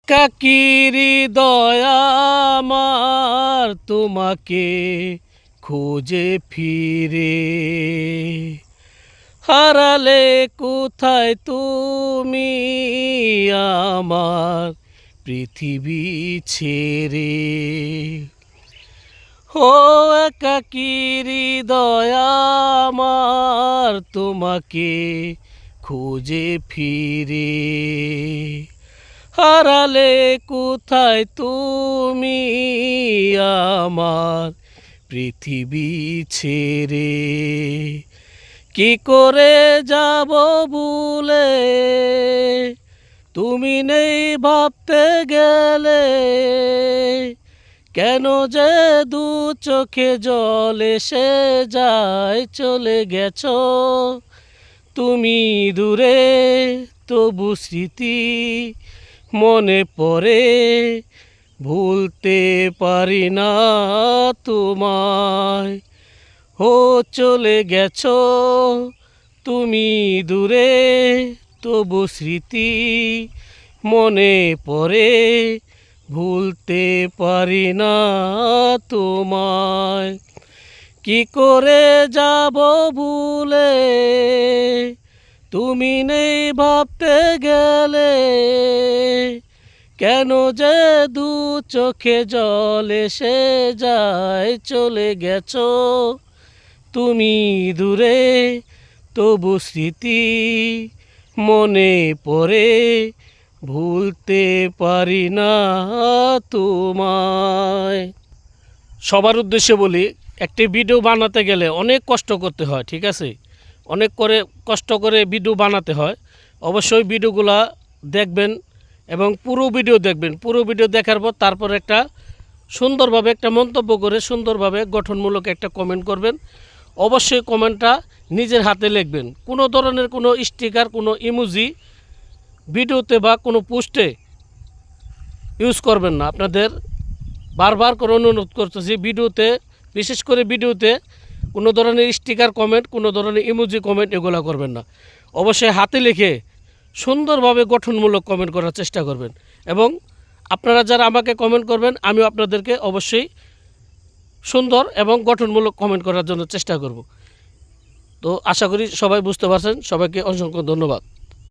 কাকিরি দয়া আমার তোমাকে খুঁজে ফিরে, হারালে কোথায় তুমি আমার পৃথিবী ছেড়ে। ও একাকিরি দয়া আমার তোমাকে খুঁজে ফিরে, হারালে কোথায় তুমি আমার পৃথিবী ছেড়ে। কি করে যাব ভুলে, তুমি নেই ভাবতে গেলে, কেন যে দু চোখে জল এসে যায়। চলে গেছো তুমি দূরে, তবু স্মৃতি মনে পড়ে, ভুলতে পারি না তোমায়। ও চলে গেছো তুমি দূরে, তবু স্মৃতি মনে পড়ে, ভুলতে পারি না তোমায়। কি করে যাব ভুলে, তুমি নেই ভাবতে গেলে, কেন যে দু চোখে জল এসে যায়। চলে গেছো তুমি দূরে, তবু স্মৃতি মনে পড়ে, ভুলতে পারি না তোমায়। সবার উদ্দেশ্যে বলি, একটি ভিডিও বানাতে গেলে অনেক কষ্ট করতে হয়, ঠিক আছে? অনেক কষ্ট করে ভিডিও বানাতে হয়। অবশ্যই ভিডিওগুলা দেখবেন এবং পুরো ভিডিও দেখবেন। পুরো ভিডিও দেখার পর তারপর একটা সুন্দরভাবে একটা মন্তব্য করে সুন্দরভাবে গঠনমূলক একটা কমেন্ট করবেন। অবশ্যই কমেন্টটা নিজের হাতে লিখবেন। কোনো ধরনের কোনো স্টিকার, কোনো ইমোজি ভিডিওতে বা কোনো পোস্টে ইউজ করবেন না। আপনাদের বারবার করে অনুরোধ করতেছি, ভিডিওতে, বিশেষ করে ভিডিওতে কোনো ধরনের স্টিকার কমেন্ট, কোনো ধরনের ইমোজি কমেন্ট এগুলো করবেন না। অবশ্যই হাতে লিখে সুন্দরভাবে গঠনমূলক কমেন্ট করার চেষ্টা করবেন। এবং আপনারা যারা আমাকে কমেন্ট করবেন, আমিও আপনাদেরকে অবশ্যই সুন্দর এবং গঠনমূলক কমেন্ট করার জন্য চেষ্টা করব। তো আশা করি সবাই বুঝতে পারছেন। সবাইকে অসংখ্য ধন্যবাদ।